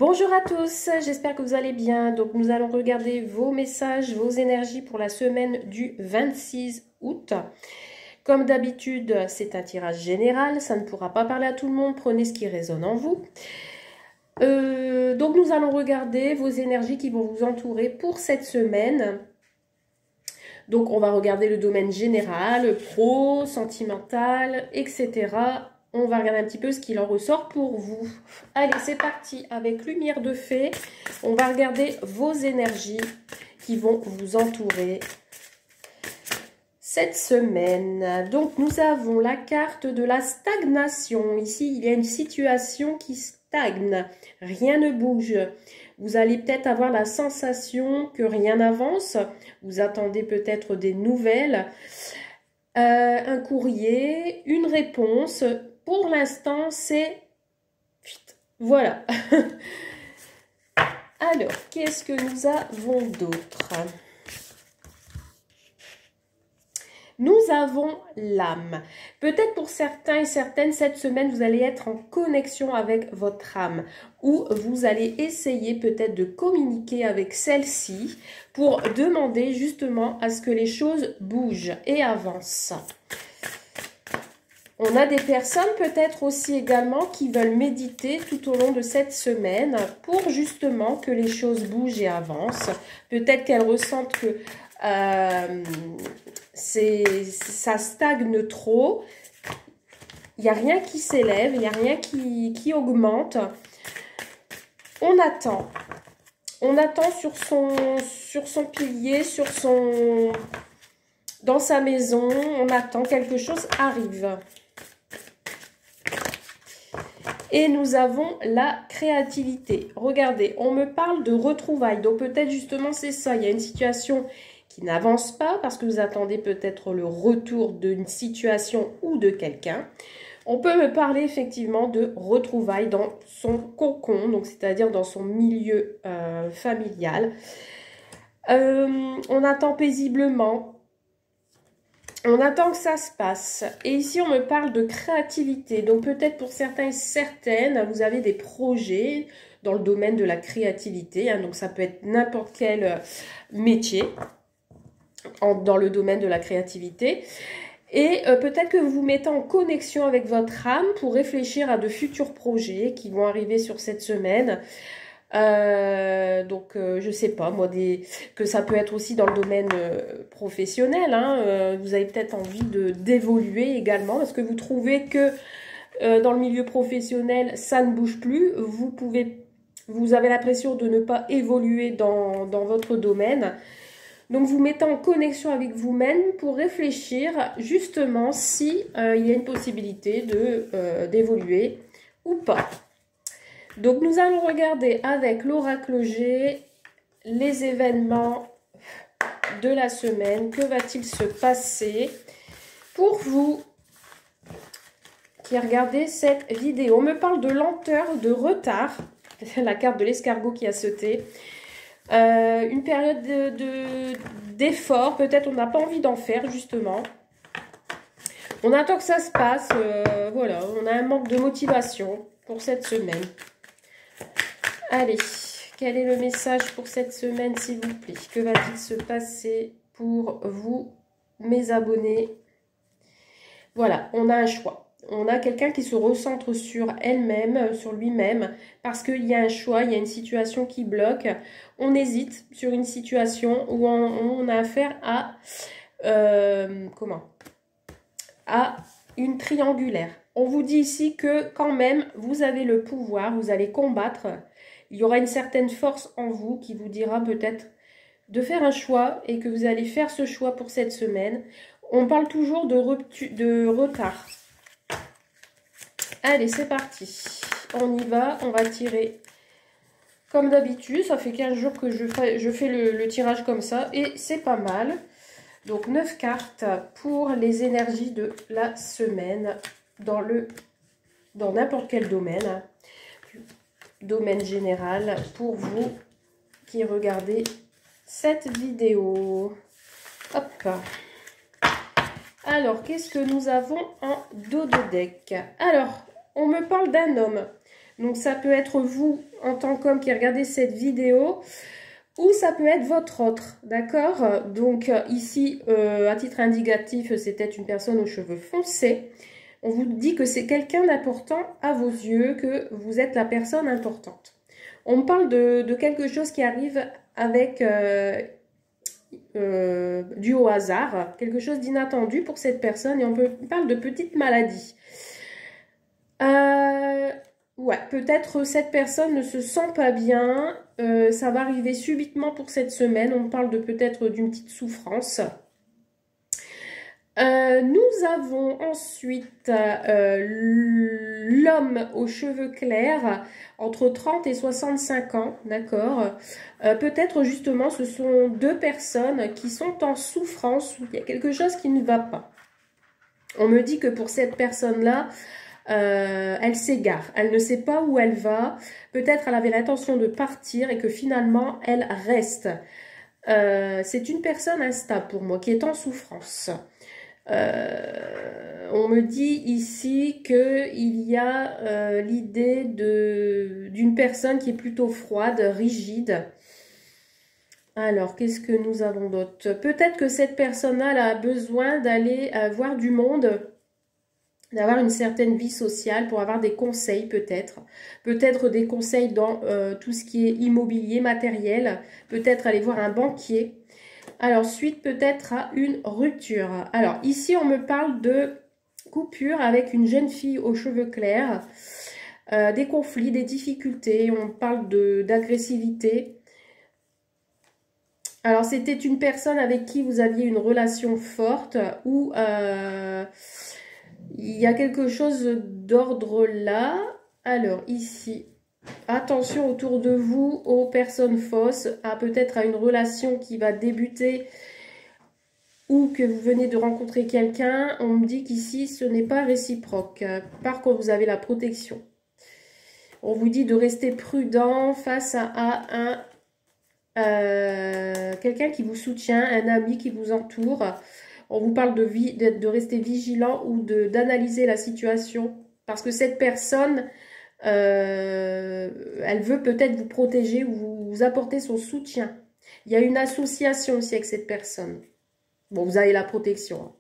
Bonjour à tous, j'espère que vous allez bien. Donc nous allons regarder vos messages, vos énergies pour la semaine du 26 août. Comme d'habitude, c'est un tirage général, ça ne pourra pas parler à tout le monde, prenez ce qui résonne en vous. Donc nous allons regarder vos énergies qui vont vous entourer pour cette semaine. Donc on va regarder le domaine général, pro, sentimental, etc. On va regarder un petit peu ce qu'il en ressort pour vous. Allez, c'est parti. Avec Lumière de Fée, on va regarder vos énergies qui vont vous entourer cette semaine. Donc, nous avons la carte de la stagnation. Ici, il y a une situation qui stagne. Rien ne bouge. Vous allez peut-être avoir la sensation que rien n'avance. Vous attendez peut-être des nouvelles, un courrier, une réponse. Pour l'instant, c'est... Voilà. Alors, qu'est-ce que nous avons d'autre? Nous avons l'âme. Peut-être pour certains et certaines, cette semaine, vous allez être en connexion avec votre âme ou vous allez essayer peut-être de communiquer avec celle-ci pour demander justement à ce que les choses bougent et avancent. On a des personnes peut-être aussi également qui veulent méditer tout au long de cette semaine pour justement que les choses bougent et avancent. Peut-être qu'elles ressentent que ça stagne trop. Il n'y a rien qui s'élève, il n'y a rien qui augmente. On attend. On attend sur son pilier, dans sa maison. On attend, quelque chose arrive. Et nous avons la créativité. Regardez, on me parle de retrouvailles. Donc peut-être justement c'est ça. Il y a une situation qui n'avance pas parce que vous attendez peut-être le retour d'une situation ou de quelqu'un. On peut me parler effectivement de retrouvailles dans son cocon, donc c'est-à-dire dans son milieu familial. On attend paisiblement. On attend que ça se passe. Et ici, on me parle de créativité. Donc, peut-être pour certains et certaines, vous avez des projets dans le domaine de la créativité. Hein, donc, ça peut être n'importe quel métier dans le domaine de la créativité. Et peut-être que vous vous mettez en connexion avec votre âme pour réfléchir à de futurs projets qui vont arriver sur cette semaine. Je sais pas moi, que ça peut être aussi dans le domaine professionnel, hein, vous avez peut-être envie d'évoluer également. Est-ce que vous trouvez que dans le milieu professionnel ça ne bouge plus, vous avez l'impression de ne pas évoluer dans votre domaine, donc vous mettez en connexion avec vous-même pour réfléchir justement si il y a une possibilité d'évoluer ou pas. Donc, nous allons regarder avec l'oracle G les événements de la semaine. Que va-t-il se passer pour vous qui regardez cette vidéo? On me parle de lenteur, de retard. La carte de l'escargot qui a sauté. Une période d'effort. Peut-être on n'a pas envie d'en faire, justement. On attend que ça se passe. Voilà, on a un manque de motivation pour cette semaine. Allez, quel est le message pour cette semaine, s'il vous plaît? Que va-t-il se passer pour vous, mes abonnés? Voilà, on a un choix. On a quelqu'un qui se recentre sur elle-même, sur lui-même, parce qu'il y a un choix, il y a une situation qui bloque. On hésite sur une situation où on a affaire à... à une triangulaire. On vous dit ici que quand même, vous avez le pouvoir, vous allez combattre. Il y aura une certaine force en vous qui vous dira peut-être de faire un choix et que vous allez faire ce choix pour cette semaine. On parle toujours de retard. Allez, c'est parti. On y va, on va tirer comme d'habitude. Ça fait 15 jours que je fais le tirage comme ça et c'est pas mal. Donc 9 cartes pour les énergies de la semaine dans n'importe quel domaine. Domaine général pour vous qui regardez cette vidéo. Hop. Alors, qu'est-ce que nous avons en dos de deck? Alors, on me parle d'un homme. Donc ça peut être vous en tant qu'homme qui regardez cette vidéo, ou ça peut être votre autre, d'accord? Donc ici, à titre indicatif, c'était une personne aux cheveux foncés. On vous dit que c'est quelqu'un d'important à vos yeux, que vous êtes la personne importante. On me parle de quelque chose qui arrive avec dû au hasard, quelque chose d'inattendu pour cette personne, et on parle de petites maladies. Ouais, peut-être cette personne ne se sent pas bien, ça va arriver subitement pour cette semaine, on parle de peut-être d'une petite souffrance. Nous avons ensuite l'homme aux cheveux clairs, entre 30 et 65 ans, d'accord. Peut-être justement ce sont deux personnes qui sont en souffrance, où il y a quelque chose qui ne va pas. On me dit que pour cette personne-là, elle s'égare, elle ne sait pas où elle va, peut-être elle avait l'intention de partir et que finalement elle reste. C'est une personne instable pour moi, qui est en souffrance. On me dit ici qu'il y a l'idée d'une personne qui est plutôt froide, rigide. Alors, qu'est-ce que nous avons d'autre? Peut-être que cette personne-là a besoin d'aller voir du monde, d'avoir une certaine vie sociale pour avoir des conseils peut-être. Peut-être des conseils dans tout ce qui est immobilier, matériel. Peut-être aller voir un banquier. Alors, suite peut-être à une rupture. Alors, ici, on me parle de coupure avec une jeune fille aux cheveux clairs. Des conflits, des difficultés. On parle d'agressivité. Alors, c'était une personne avec qui vous aviez une relation forte ou il y a quelque chose d'ordre là. Alors, ici, attention autour de vous aux personnes fausses, peut-être à une relation qui va débuter ou que vous venez de rencontrer quelqu'un. On me dit qu'ici, ce n'est pas réciproque. Par contre, vous avez la protection. On vous dit de rester prudent face à un quelqu'un qui vous soutient, un ami qui vous entoure. On vous parle de rester vigilant ou d'analyser la situation parce que cette personne, elle veut peut-être vous protéger ou vous apporter son soutien. Il y a une association aussi avec cette personne. Bon, vous avez la protection hein,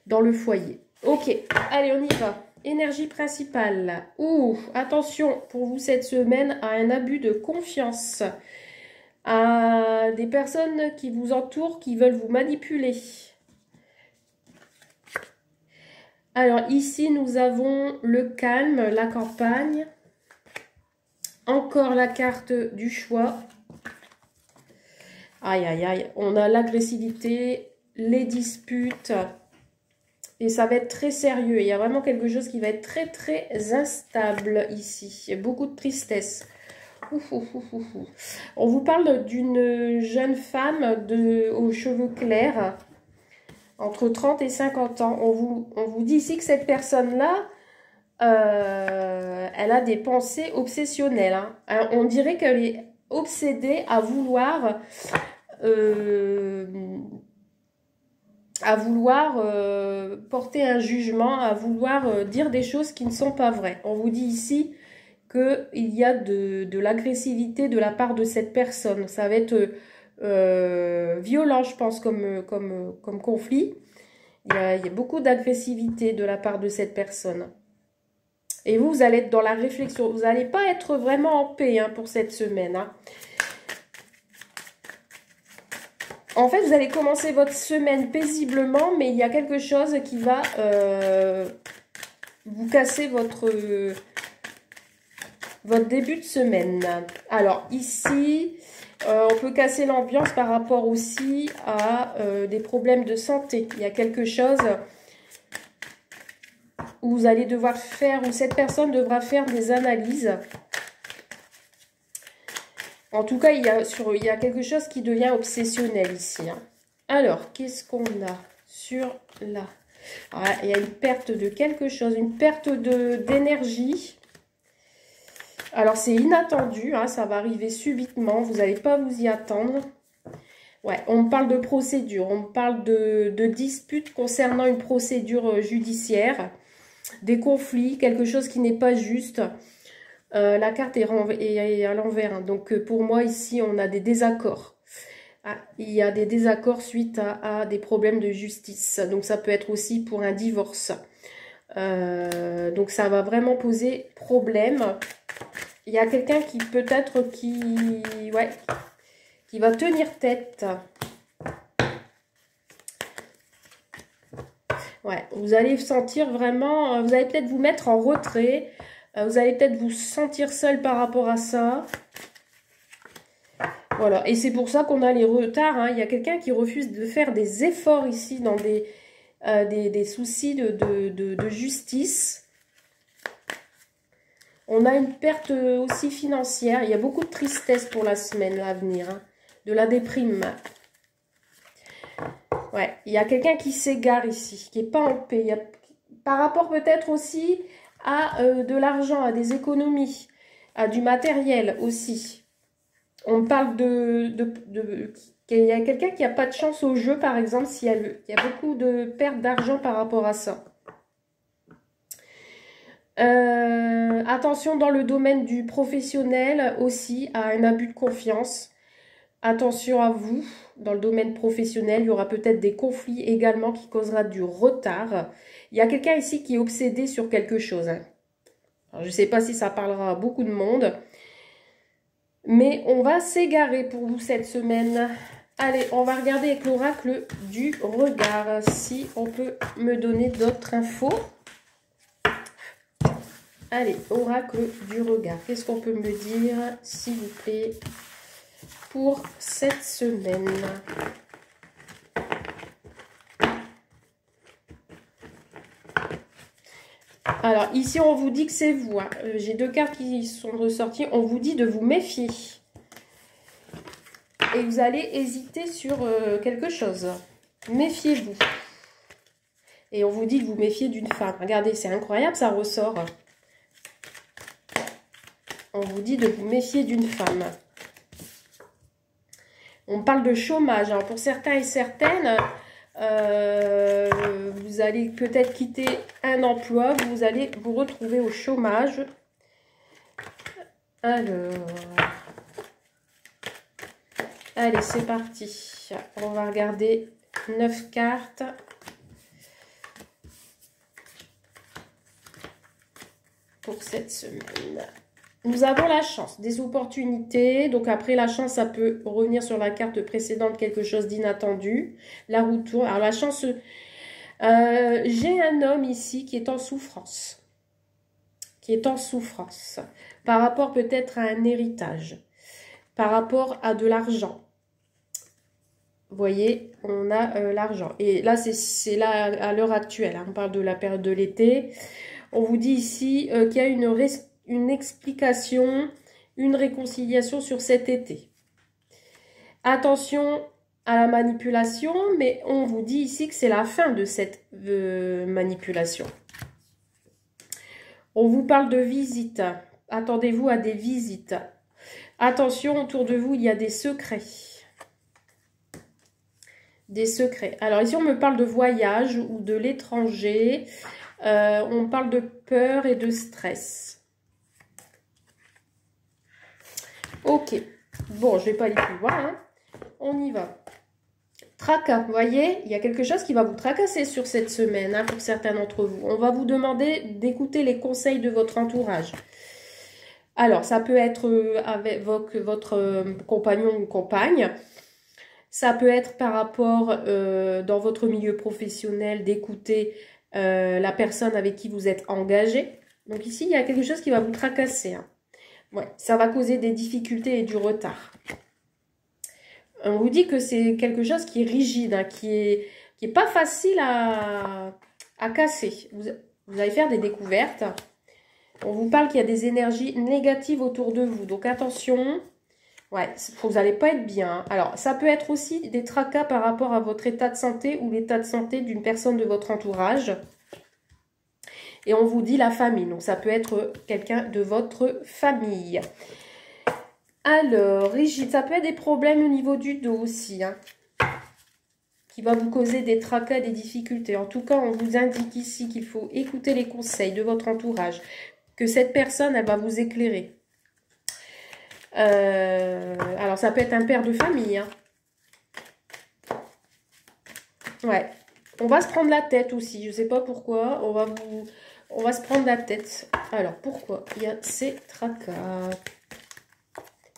dans le foyer. Ok, allez, on y va. Énergie principale. Ouh, attention pour vous cette semaine à un abus de confiance. À des personnes qui vous entourent, qui veulent vous manipuler. Alors ici, nous avons le calme, la campagne. Encore la carte du choix. Aïe, aïe, aïe. On a l'agressivité, les disputes. Et ça va être très sérieux. Il y a vraiment quelque chose qui va être très, très instable ici. Il y a beaucoup de tristesse. On vous parle d'une jeune femme aux cheveux clairs, entre 30 et 50 ans. On vous dit ici que cette personne-là, elle a des pensées obsessionnelles. Hein. Alors, on dirait qu'elle est obsédée à vouloir porter un jugement, à vouloir dire des choses qui ne sont pas vraies. On vous dit ici qu'il y a de l'agressivité de la part de cette personne. Ça va être violent, je pense, comme conflit. Il y a beaucoup d'agressivité de la part de cette personne. Et vous allez être dans la réflexion. Vous n'allez pas être vraiment en paix hein, pour cette semaine. Hein. En fait, vous allez commencer votre semaine paisiblement, mais il y a quelque chose qui va vous casser votre début de semaine. Alors ici, on peut casser l'ambiance par rapport aussi à des problèmes de santé. Il y a quelque chose où vous allez devoir faire, où cette personne devra faire des analyses. En tout cas, il y a quelque chose qui devient obsessionnel ici. Hein. Alors, qu'est-ce qu'on a sur là? Alors, il y a une perte de quelque chose, une perte d'énergie. Alors, c'est inattendu, hein, ça va arriver subitement, vous n'allez pas vous y attendre. Ouais, on me parle de procédure, on me parle de disputes concernant une procédure judiciaire, des conflits, quelque chose qui n'est pas juste. La carte est à l'envers, hein. Donc pour moi ici on a des désaccords. Ah, il y a des désaccords suite à des problèmes de justice. Donc ça peut être aussi pour un divorce. Donc ça va vraiment poser problème. Il y a quelqu'un qui peut-être ouais, qui va tenir tête. Ouais, vous allez sentir vraiment, vous allez peut-être vous mettre en retrait. Vous allez peut-être vous sentir seul par rapport à ça. Voilà, et c'est pour ça qu'on a les retards, hein. Il y a quelqu'un qui refuse de faire des efforts ici dans des soucis de justice. On a une perte aussi financière. Il y a beaucoup de tristesse pour la semaine à venir, hein. De la déprime. Ouais, il y a quelqu'un qui s'égare ici, qui n'est pas en paix. Par rapport peut-être aussi à de l'argent, à des économies, à du matériel aussi. On parle qu'il y a quelqu'un qui n'a pas de chance au jeu, par exemple, il y a beaucoup de pertes d'argent par rapport à ça. Attention dans le domaine du professionnel aussi, à un abus de confiance. Attention à vous, dans le domaine professionnel, il y aura peut-être des conflits également qui causera du retard. Il y a quelqu'un ici qui est obsédé sur quelque chose, hein. Alors, je ne sais pas si ça parlera à beaucoup de monde. Mais on va s'égarer pour vous cette semaine. Allez, on va regarder avec l'oracle du regard. Si on peut me donner d'autres infos. Allez, oracle du regard. Qu'est-ce qu'on peut me dire, s'il vous plaît, pour cette semaine? Alors, ici, on vous dit que c'est vous, hein. J'ai deux cartes qui sont ressorties. On vous dit de vous méfier. Et vous allez hésiter sur quelque chose. Méfiez-vous. Et on vous dit de vous méfier d'une femme. Regardez, c'est incroyable, ça ressort. On vous dit de vous méfier d'une femme. On parle de chômage. Alors, pour certains et certaines... vous allez peut-être quitter un emploi, vous allez vous retrouver au chômage. Alors, allez, c'est parti. On va regarder 9 cartes. Pour cette semaine. Nous avons la chance, des opportunités. Donc après la chance, ça peut revenir sur la carte précédente, quelque chose d'inattendu. La roue tourne. Alors la chance, j'ai un homme ici qui est en souffrance. Qui est en souffrance. Par rapport peut-être à un héritage. Par rapport à de l'argent. Vous voyez, on a l'argent. Et là, c'est là à l'heure actuelle, hein. On parle de la période de l'été. On vous dit ici qu'il y a une explication, une réconciliation sur cet été. Attention à la manipulation, mais on vous dit ici que c'est la fin de cette manipulation. On vous parle de visites. Attendez-vous à des visites. Attention, autour de vous, il y a des secrets. Des secrets. Alors ici, on me parle de voyage ou de l'étranger. On parle de peur et de stress. Ok. Bon, je ne vais pas aller plus loin, hein. On y va. Tracas. Vous voyez, il y a quelque chose qui va vous tracasser sur cette semaine, hein, pour certains d'entre vous. On va vous demander d'écouter les conseils de votre entourage. Alors, ça peut être avec votre compagnon ou compagne. Ça peut être par rapport dans votre milieu professionnel d'écouter la personne avec qui vous êtes engagé. Donc ici, il y a quelque chose qui va vous tracasser, hein. Ouais, ça va causer des difficultés et du retard. On vous dit que c'est quelque chose qui est rigide, hein, qui est pas facile à casser. Vous allez faire des découvertes. On vous parle qu'il y a des énergies négatives autour de vous. Donc attention, ouais, vous n'allez pas être bien. Alors, ça peut être aussi des tracas par rapport à votre état de santé ou l'état de santé d'une personne de votre entourage. Et on vous dit la famille. Donc, ça peut être quelqu'un de votre famille. Alors, rigide, ça peut être des problèmes au niveau du dos aussi, hein, qui va vous causer des tracas, des difficultés. En tout cas, on vous indique ici qu'il faut écouter les conseils de votre entourage. que cette personne, elle va vous éclairer. Alors, ça peut être un père de famille. Hein. Ouais. On va se prendre la tête aussi. Je ne sais pas pourquoi. On va se prendre la tête. Alors, pourquoi il y a ces tracas?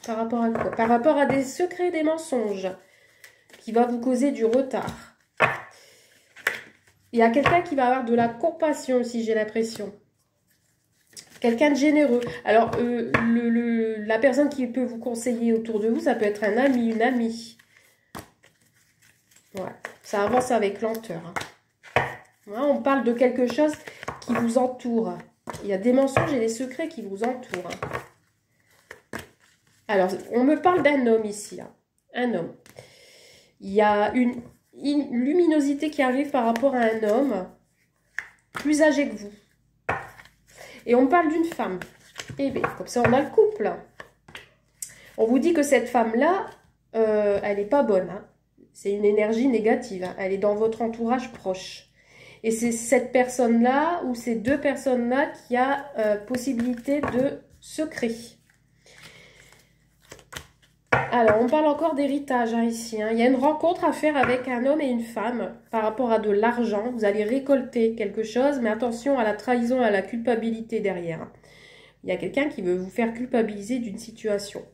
Par rapport à quoi? Par rapport à des secrets, des mensonges qui va vous causer du retard. Il y a quelqu'un qui va avoir de la compassion aussi, j'ai l'impression. Quelqu'un de généreux. Alors, la personne qui peut vous conseiller autour de vous, ça peut être un ami, une amie. Ouais, ça avance avec lenteur. Hein. Ouais, on parle de quelque chose qui vous entoure. Il y a des mensonges et des secrets qui vous entourent. Hein. Alors, on me parle d'un homme ici. Hein. Un homme. Il y a une luminosité qui arrive par rapport à un homme plus âgé que vous. Et on me parle d'une femme. Eh bien, comme ça, on a le couple. On vous dit que cette femme-là, elle n'est pas bonne. Hein. C'est une énergie négative. Hein. Elle est dans votre entourage proche. Et c'est cette personne-là ou ces deux personnes-là qui a possibilité de secret. Alors, on parle encore d'héritage hein, ici. Hein. Il y a une rencontre à faire avec un homme et une femme par rapport à de l'argent. Vous allez récolter quelque chose, mais attention à la trahison, à la culpabilité derrière. Il y a quelqu'un qui veut vous faire culpabiliser d'une situation.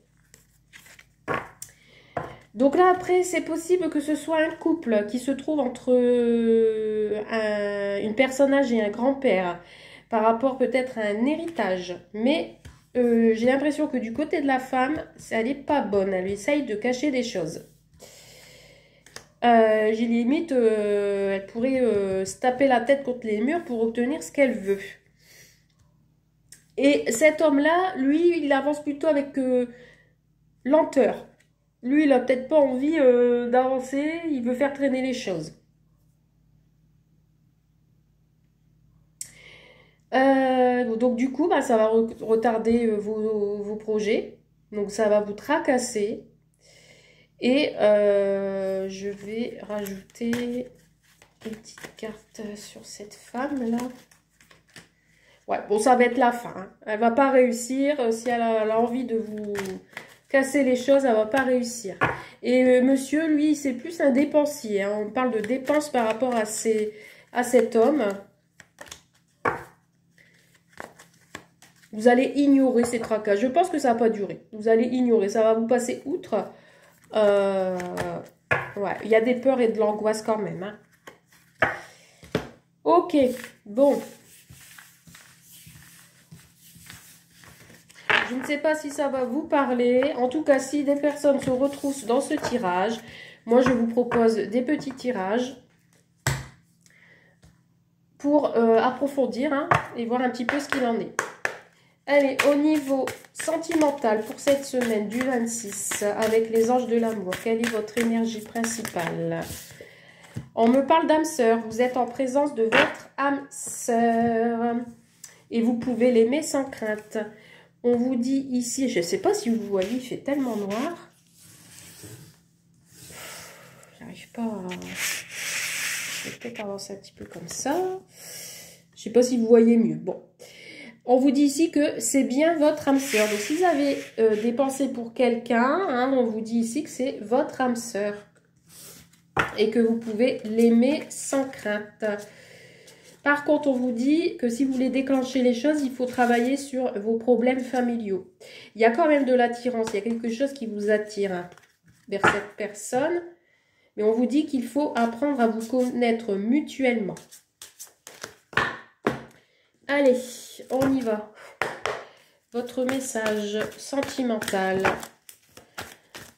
Donc là, après, c'est possible que ce soit un couple qui se trouve entre une personne âgée et un grand-père par rapport peut-être à un héritage. Mais j'ai l'impression que du côté de la femme, elle n'est pas bonne. Elle essaye de cacher des choses. J'ai limite, elle pourrait se taper la tête contre les murs pour obtenir ce qu'elle veut. Et cet homme-là, lui, il avance plutôt avec lenteur. Lui, il n'a peut-être pas envie d'avancer, il veut faire traîner les choses. Donc du coup, bah, ça va retarder vos projets. Donc ça va vous tracasser. Et je vais rajouter une petite carte sur cette femme-là. Ouais, bon, ça va être la fin. Hein. Elle va pas réussir. Si elle a envie de vous casser les choses, elle va pas réussir. Et monsieur, lui, c'est plus un dépensier. Hein. On parle de dépenses par rapport à cet homme. Vous allez ignorer ces tracas. Je pense que ça va pas durer. Vous allez ignorer. Ça va vous passer outre. Ouais, il y a des peurs et de l'angoisse quand même. Hein. Ok, bon. Je ne sais pas si ça va vous parler. En tout cas, si des personnes se retroussent dans ce tirage, moi, je vous propose des petits tirages pour approfondir hein, et voir un petit peu ce qu'il en est. Allez, au niveau sentimental pour cette semaine du 26 avec les anges de l'amour, quelle est votre énergie principale? On me parle d'âme sœur. Vous êtes en présence de votre âme sœur et vous pouvez l'aimer sans crainte. On vous dit ici, je ne sais pas si vous voyez, il fait tellement noir. J'arrive pas à... Je vais peut-être avancer un petit peu comme ça. Je ne sais pas si vous voyez mieux. Bon. On vous dit ici que c'est bien votre âme sœur. Donc, si vous avez des pensées pour quelqu'un, hein, on vous dit ici que c'est votre âme sœur. Et que vous pouvez l'aimer sans crainte. Par contre, on vous dit que si vous voulez déclencher les choses, il faut travailler sur vos problèmes familiaux. Il y a quand même de l'attirance, il y a quelque chose qui vous attire vers cette personne. Mais on vous dit qu'il faut apprendre à vous connaître mutuellement. Allez, on y va. Votre message sentimental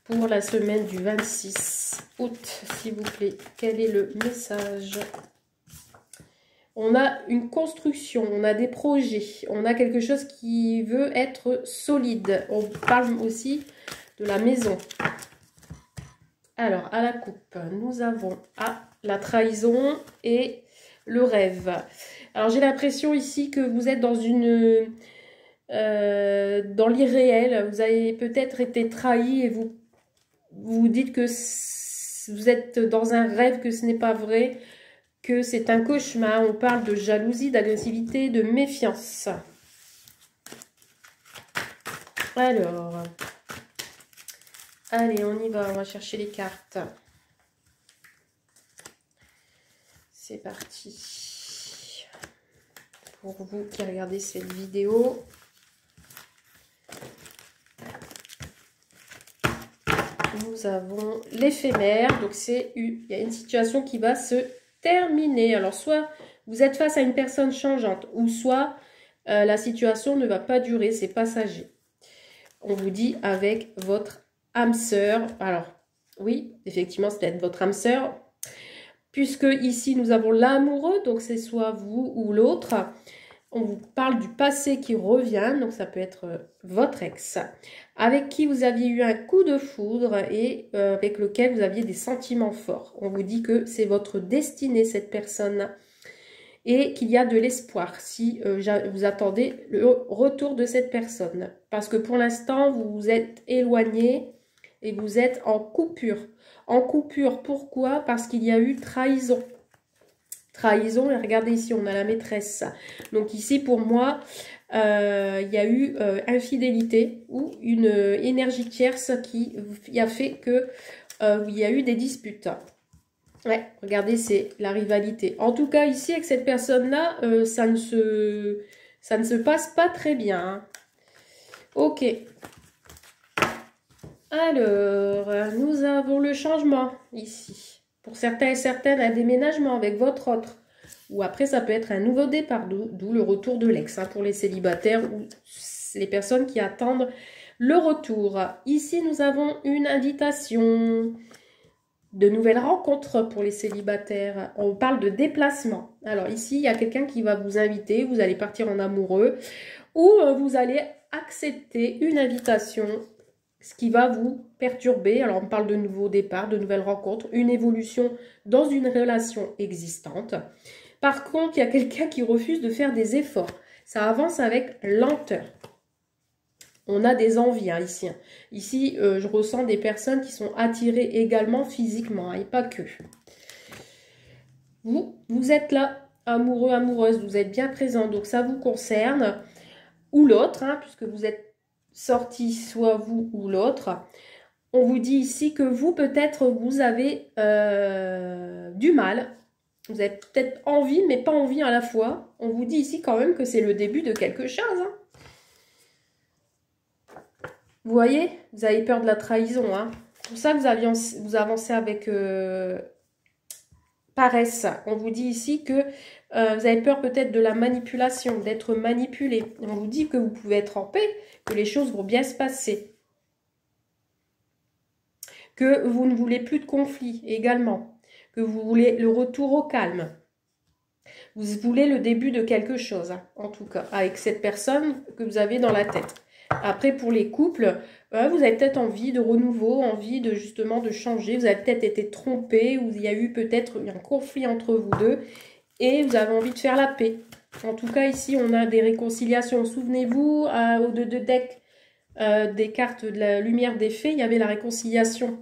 pour la semaine du 26 août, s'il vous plaît. Quel est le message ? On a une construction, on a des projets, on a quelque chose qui veut être solide. On parle aussi de la maison. Alors, à la coupe, nous avons la trahison et le rêve. Alors, j'ai l'impression ici que vous êtes dans dans l'irréel. Vous avez peut-être été trahi et vous vous dites que vous êtes dans un rêve, que ce n'est pas vrai. Que c'est un cauchemar. On parle de jalousie, d'agressivité, de méfiance. Alors, allez, on y va, on va chercher les cartes. C'est parti. Pour vous qui regardez cette vidéo. Nous avons l'éphémère. Donc, il y a une situation qui va se terminer. Alors, soit vous êtes face à une personne changeante, ou soit la situation ne va pas durer, c'est passager. On vous dit avec votre âme sœur. Alors, oui, effectivement, c'est peut-être votre âme sœur. Puisque ici, nous avons l'amoureux, donc c'est soit vous ou l'autre. On vous parle du passé qui revient, donc ça peut être votre ex, avec qui vous aviez eu un coup de foudre et avec lequel vous aviez des sentiments forts. On vous dit que c'est votre destinée, cette personne, et qu'il y a de l'espoir si vous attendez le retour de cette personne. Parce que pour l'instant, vous vous êtes éloigné et vous êtes en coupure. En coupure, pourquoi? Parce qu'il y a eu trahison. Trahison, et regardez ici, on a la maîtresse. Donc ici, pour moi, il y a eu infidélité ou une énergie tierce qui a fait que il y a eu des disputes. Ouais, regardez, c'est la rivalité. En tout cas, ici, avec cette personne-là, ça ne se passe pas très bien. Hein. Ok. Alors, nous avons le changement ici. Pour certains et certaines, un déménagement avec votre autre. Ou après, ça peut être un nouveau départ, d'où le retour de l'ex. Hein, pour les célibataires ou les personnes qui attendent le retour. Ici, nous avons une invitation. De nouvelles rencontres pour les célibataires. On parle de déplacement. Alors ici, il y a quelqu'un qui va vous inviter. Vous allez partir en amoureux. Ou vous allez accepter une invitation. Ce qui va vous perturber. Alors on parle de nouveaux départs, de nouvelles rencontres. Une évolution dans une relation existante. Par contre, il y a quelqu'un qui refuse de faire des efforts. Ça avance avec lenteur. On a des envies hein, ici. Ici, je ressens des personnes qui sont attirées également physiquement, hein, et pas que. Vous êtes là, amoureux, amoureuse, vous êtes bien présent, donc ça vous concerne. Ou l'autre, hein, puisque vous êtes sortis, soit vous ou l'autre. On vous dit ici que vous, peut-être, vous avez du mal. Vous avez peut-être envie, mais pas envie à la fois. On vous dit ici quand même que c'est le début de quelque chose, hein. Vous voyez, vous avez peur de la trahison. Hein. C'est pour ça que vous avancez avec paresse. On vous dit ici que vous avez peur peut-être de la manipulation, d'être manipulé. On vous dit que vous pouvez être en paix, que les choses vont bien se passer. Que vous ne voulez plus de conflit également. Que vous voulez le retour au calme. Vous voulez le début de quelque chose, hein, en tout cas, avec cette personne que vous avez dans la tête. Après, pour les couples, vous avez peut-être envie de renouveau, envie de justement de changer. Vous avez peut-être été trompé ou il y a eu peut-être un conflit entre vous deux et vous avez envie de faire la paix. En tout cas, ici, on a des réconciliations. Souvenez-vous, au deux de deck des cartes de la lumière des fées, il y avait la réconciliation.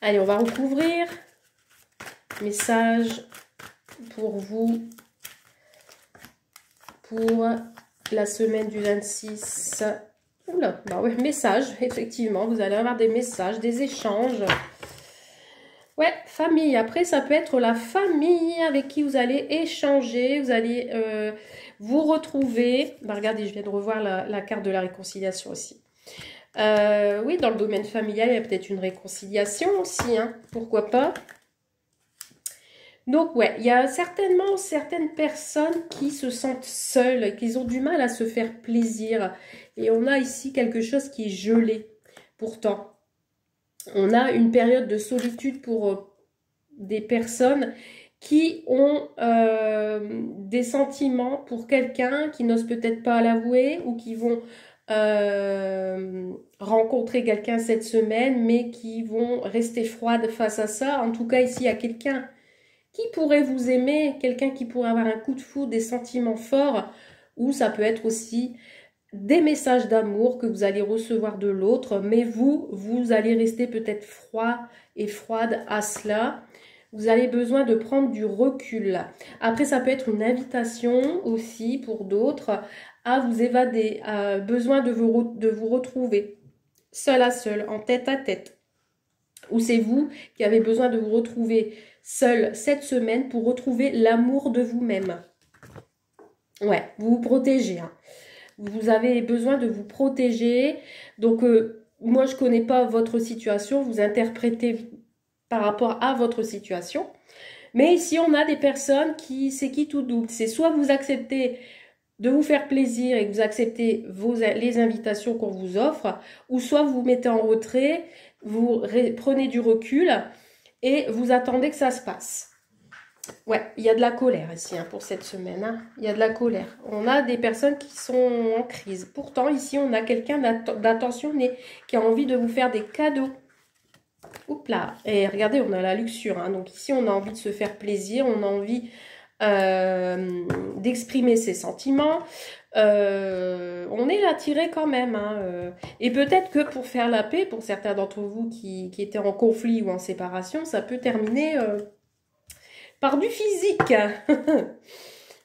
Allez, on va recouvrir. Message pour vous pour la semaine du 26. Oula, bah ouais, message, effectivement. Vous allez avoir des messages, des échanges. Ouais, famille. Après, ça peut être la famille avec qui vous allez échanger. Vous allez vous retrouver. Bah, regardez, je viens de revoir la carte de la réconciliation aussi. Oui, dans le domaine familial, il y a peut-être une réconciliation aussi. Hein, pourquoi pas? Donc, ouais, il y a certainement certaines personnes qui se sentent seules, qui ont du mal à se faire plaisir. Et on a ici quelque chose qui est gelé. Pourtant, on a une période de solitude pour des personnes qui ont des sentiments pour quelqu'un, qui n'osent peut-être pas l'avouer ou qui vont rencontrer quelqu'un cette semaine, mais qui vont rester froides face à ça. En tout cas, ici, il y a quelqu'un qui pourrait vous aimer, quelqu'un qui pourrait avoir un coup de foudre, des sentiments forts, ou ça peut être aussi des messages d'amour que vous allez recevoir de l'autre, mais vous allez rester peut-être froid et froide à cela. Vous avez besoin de prendre du recul. Après, ça peut être une invitation aussi pour d'autres à vous évader, à besoin de vous retrouver seul à seul, en tête à tête. Ou c'est vous qui avez besoin de vous retrouver seul cette semaine pour retrouver l'amour de vous-même. Ouais, vous vous protégez. Hein. Vous avez besoin de vous protéger. Donc, moi, je ne connais pas votre situation. Vous interprétez par rapport à votre situation. Mais ici, on a des personnes qui, c'est qui tout double. C'est soit vous acceptez de vous faire plaisir et que vous acceptez les invitations qu'on vous offre, ou soit vous vous mettez en retrait, vous prenez du recul et vous attendez que ça se passe. Ouais, il y a de la colère ici hein, pour cette semaine. Hein. Il y a de la colère. On a des personnes qui sont en crise. Pourtant, ici, on a quelqu'un d'attentionné qui a envie de vous faire des cadeaux. Oups là. Et regardez, on a la luxure. Hein. Donc ici, on a envie de se faire plaisir. On a envie d'exprimer ses sentiments. On est attiré quand même. Hein. Et peut-être que pour faire la paix, pour certains d'entre vous qui étaient en conflit ou en séparation, ça peut terminer... par du physique.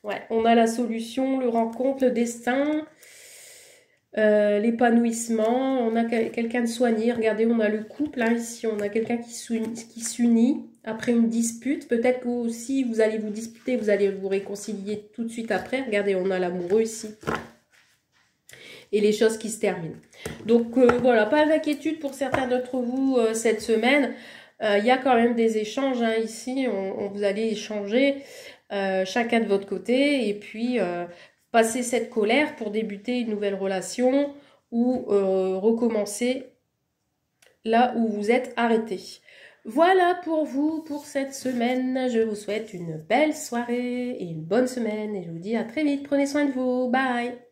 Ouais, on a la solution, le rencontre, le destin, l'épanouissement. On a quelqu'un de soigné. Regardez, on a le couple. Hein, ici, on a quelqu'un qui s'unit après une dispute. Peut-être que aussi, vous allez vous disputer, vous allez vous réconcilier tout de suite après. Regardez, on a l'amoureux ici. Et les choses qui se terminent. Donc, voilà, pas d'inquiétude pour certains d'entre vous cette semaine. Il y a quand même des échanges hein, ici, vous allez échanger chacun de votre côté et puis passer cette colère pour débuter une nouvelle relation ou recommencer là où vous êtes arrêté. Voilà pour vous pour cette semaine. Je vous souhaite une belle soirée et une bonne semaine et je vous dis à très vite. Prenez soin de vous. Bye!